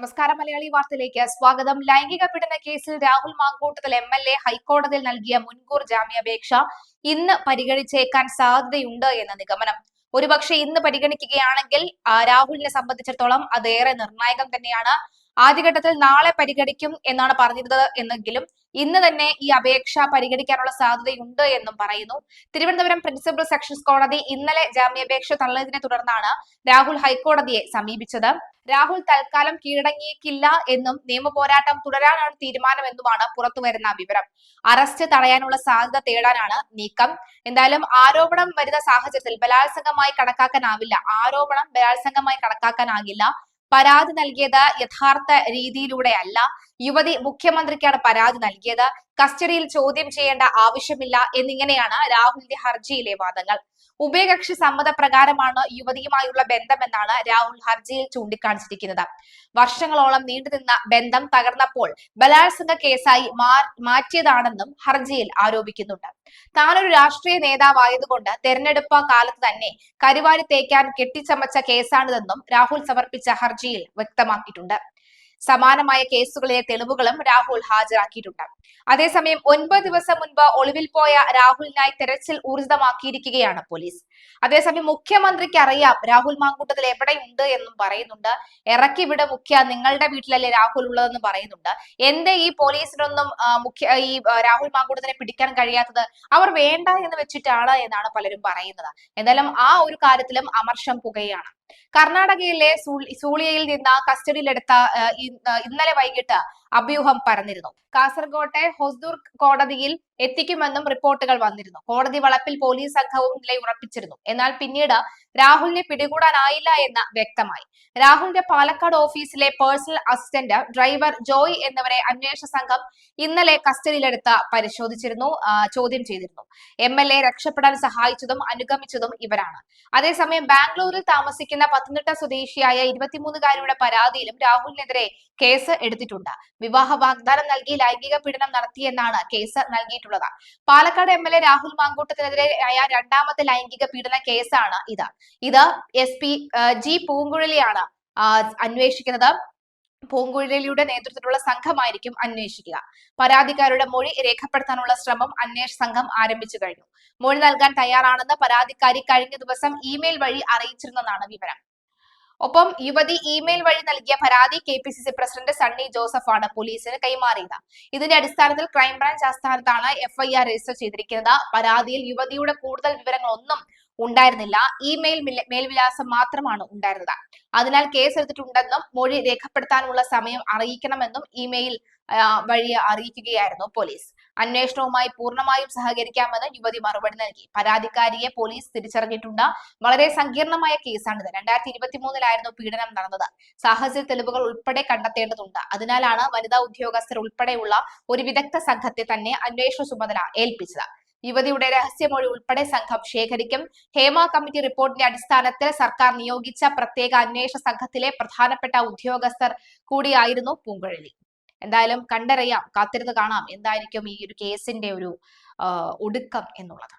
നമസ്കാരം. മലയാളി വാർത്തയിലേക്ക് സ്വാഗതം. ലൈംഗിക പീഡന കേസിൽ രാഹുൽ മാങ്കൂട്ടത്തിൽ MLA ഹൈക്കോടതിയിൽ നൽകിയ മുൻകൂർ ജാമ്യാപേക്ഷ ഇന്ന് പരിഗണിച്ചേക്കാൻ സാധ്യതയുണ്ട് എന്ന നിഗമനം. ഒരുപക്ഷെ ഇന്ന് പരിഗണിക്കുകയാണെങ്കിൽ രാഹുലിനെ സംബന്ധിച്ചിടത്തോളം അതേറെ നിർണായകം തന്നെയാണ്. ആദ്യഘട്ടത്തിൽ നാളെ പരിഗണിക്കും എന്നാണ് പറഞ്ഞിരുന്നത് എന്നെങ്കിലും ഇന്ന് തന്നെ ഈ അപേക്ഷ പരിഗണിക്കാനുള്ള സാധ്യതയുണ്ട് എന്നും പറയുന്നു. തിരുവനന്തപുരം പ്രിൻസിപ്പൽ സെഷൻസ് കോടതി ഇന്നലെ ജാമ്യാപേക്ഷ തള്ളിയതിനെ തുടർന്നാണ് രാഹുൽ ഹൈക്കോടതിയെ സമീപിച്ചത്. രാഹുൽ തൽക്കാലം കീഴടങ്ങിയേക്കില്ല എന്നും നിയമപോരാട്ടം തുടരാനാണ് തീരുമാനമെന്നുമാണ് പുറത്തുവരുന്ന വിവരം. അറസ്റ്റ് തടയാനുള്ള സാധ്യത തേടാനാണ് നീക്കം. എന്തായാലും ആരോപണം വരുന്ന സാഹചര്യത്തിൽ ബലാത്സംഗമായി കണക്കാക്കാനാവില്ല. ആരോപണം ബലാത്സംഗമായി കണക്കാക്കാനാകില്ല. പരാതി നൽകിയത് യഥാർത്ഥ രീതിയിലൂടെയല്ല. യുവതി മുഖ്യമന്ത്രിക്കാണ് പരാതി നൽകിയത്. കസ്റ്റഡിയിൽ ചോദ്യം ചെയ്യേണ്ട ആവശ്യമില്ല എന്നിങ്ങനെയാണ് രാഹുലിന്റെ ഹർജിയിലെ വാദങ്ങൾ. ഉഭയകക്ഷി സമ്മതപ്രകാരമാണ് യുവതിയുമായുള്ള ബന്ധമെന്നാണ് രാഹുൽ ഹർജിയിൽ ചൂണ്ടിക്കാണിച്ചിരിക്കുന്നത്. വർഷങ്ങളോളം നീണ്ടുനിന്ന ബന്ധം തകർന്നപ്പോൾ ബലാത്സംഗ കേസായി മാറ്റിയതാണെന്നും ഹർജിയിൽ ആരോപിക്കുന്നുണ്ട്. താനൊരു രാഷ്ട്രീയ നേതാവായതുകൊണ്ട് തെരഞ്ഞെടുപ്പ് കാലത്ത് തന്നെ കരിവാരി തേക്കാൻ കെട്ടിച്ചമച്ച കേസാണിതെന്നും രാഹുൽ സമർപ്പിച്ച ഹർജിയിൽ വ്യക്തമാക്കിയിട്ടുണ്ട്. സമാനമായ കേസുകളിലെ തെളിവുകളും രാഹുൽ ഹാജരാക്കിയിട്ടുണ്ട്. അതേസമയം 9 ദിവസം മുൻപ് ഒളിവിൽ പോയ രാഹുലിനായി തെരച്ചിൽ ഊർജിതമാക്കിയിരിക്കുകയാണ് പോലീസ്. അതേസമയം മുഖ്യമന്ത്രിക്ക് അറിയാം രാഹുൽ മാങ്കൂട്ടത്തിൽ എവിടെയുണ്ട് എന്നും പറയുന്നുണ്ട്. ഇറക്കി വിട മുഖ്യ, നിങ്ങളുടെ വീട്ടിലല്ലേ രാഹുൽ ഉള്ളതെന്ന് പറയുന്നുണ്ട്. എന്തേ ഈ പോലീസിനൊന്നും രാഹുൽ മാങ്കൂട്ടത്തിനെ പിടിക്കാൻ കഴിയാത്തത്? അവർ വേണ്ട എന്ന് വെച്ചിട്ടാണ് എന്നാണ് പലരും പറയുന്നത്. എന്തായാലും ആ ഒരു കാര്യത്തിലും അമർഷം പുകയാണ്. കർണാടകയിലെ സൂളിയയിൽ നിന്ന് കസ്റ്റഡിയിലെടുത്ത ഇന്നലെ വൈകിട്ട് അഭ്യൂഹം പരന്നിരുന്നു. കാസർകോട്ടെ ഹൊസ്ദൂർ കോടതിയിൽ എത്തിക്കുമെന്നും റിപ്പോർട്ടുകൾ വന്നിരുന്നു. കോടതി വളപ്പിൽ പോലീസ് സംഘവും നിലയുറപ്പിച്ചിരുന്നു. എന്നാൽ പിന്നീട് രാഹുലിനെ പിടികൂടാനായില്ല എന്ന് വ്യക്തമായി. രാഹുലിന്റെ പാലക്കാട് ഓഫീസിലെ പേഴ്സണൽ അസിസ്റ്റന്റ്, ഡ്രൈവർ ജോയ് എന്നിവരെ അന്വേഷണ സംഘം ഇന്നലെ കസ്റ്റഡിയിലെടുത്ത് പരിശോധിച്ചിരുന്നു, ചോദ്യം ചെയ്തിരുന്നു. MLA രക്ഷപ്പെടാൻ സഹായിച്ചതും അനുഗമിച്ചതും ഇവരാണ്. അതേസമയം ബാംഗ്ലൂരിൽ താമസിക്കുന്ന പത്തനംതിട്ട സ്വദേശിയായ 23-കാരിയുടെ പരാതിയിലും രാഹുലിനെതിരെ കേസ് എടുത്തിട്ടുണ്ട്. വിവാഹ വാഗ്ദാനം നൽകി ലൈംഗിക പീഡനം നടത്തിയെന്നാണ് കേസ് നൽകിയിട്ടുള്ളത്. പാലക്കാട് MLA രാഹുൽ മാങ്കൂട്ടത്തിനെതിരെയായ രണ്ടാമത്തെ ലൈംഗിക പീഡന കേസാണ് ഇത്. SP G പൂങ്കുഴലിയാണ് അന്വേഷിക്കുന്നത്. പൂങ്കുഴലിയുടെ നേതൃത്വത്തിലുള്ള സംഘമായിരിക്കും അന്വേഷിക്കുക. പരാതിക്കാരുടെ മൊഴി രേഖപ്പെടുത്താനുള്ള ശ്രമം അന്വേഷണ സംഘം ആരംഭിച്ചു കഴിഞ്ഞു. മൊഴി നൽകാൻ തയ്യാറാണെന്ന് പരാതിക്കാരി കഴിഞ്ഞ ദിവസം ഇമെയിൽ വഴി അറിയിച്ചിരുന്നെന്നാണ് വിവരം. ഒപ്പം യുവതി ഇമെയിൽ വഴി നൽകിയ പരാതി KPCC പ്രസിഡന്റ് സണ്ണി ജോസഫാണ് പോലീസിന് കൈമാറിയത്. ഇതിന്റെ അടിസ്ഥാനത്തിൽ ക്രൈംബ്രാഞ്ച് ആസ്ഥാനത്താണ് FIR രജിസ്റ്റർ ചെയ്തിരിക്കുന്നത്. പരാതിയിൽ യുവതിയുടെ കൂടുതൽ വിവരങ്ങളൊന്നും ഉണ്ടായിരുന്നില്ല. ഇമെയിൽ മേൽവിലാസം മാത്രമാണ് ഉണ്ടായിരുന്നത്. അതിനാൽ കേസ് എടുത്തിട്ടുണ്ടെന്നും മൊഴി രേഖപ്പെടുത്താനുള്ള സമയം അറിയിക്കണമെന്നും ഇമെയിൽ വഴി അറിയിക്കുകയായിരുന്നു പോലീസ്. അന്വേഷണവുമായി പൂർണ്ണമായും സഹകരിക്കാമെന്ന് യുവതി മറുപടി നൽകി. പരാതിക്കാരിയെ പോലീസ് തിരിച്ചറിഞ്ഞിട്ടുണ്ട്. വളരെ സങ്കീർണമായ കേസാണിത്. 2023-ലായിരുന്നു പീഡനം നടന്നത്. സാഹചര്യ തെളിവുകൾ ഉൾപ്പെടെ കണ്ടെത്തേണ്ടതുണ്ട്. അതിനാലാണ് വനിതാ ഉദ്യോഗസ്ഥർ ഉൾപ്പെടെയുള്ള ഒരു വിദഗ്ധ സംഘത്തെ തന്നെ അന്വേഷണ ചുമതല ഏൽപ്പിച്ചത്. യുവതിയുടെ രഹസ്യമൊഴി ഉൾപ്പെടെ സംഘം ശേഖരിക്കും. ഹേമ കമ്മിറ്റി റിപ്പോർട്ടിന്റെ അടിസ്ഥാനത്തിൽ സർക്കാർ നിയോഗിച്ച പ്രത്യേക അന്വേഷണ സംഘത്തിലെ പ്രധാനപ്പെട്ട ഉദ്യോഗസ്ഥർ കൂടിയായിരുന്നു പൂങ്കുഴലി. എന്തായാലും കണ്ടറിയാം, കാത്തിരുന്ന് കാണാം എന്തായിരിക്കും ഈ ഒരു കേസിന്റെ ഒരു ഒടുക്കം എന്നുള്ളത്.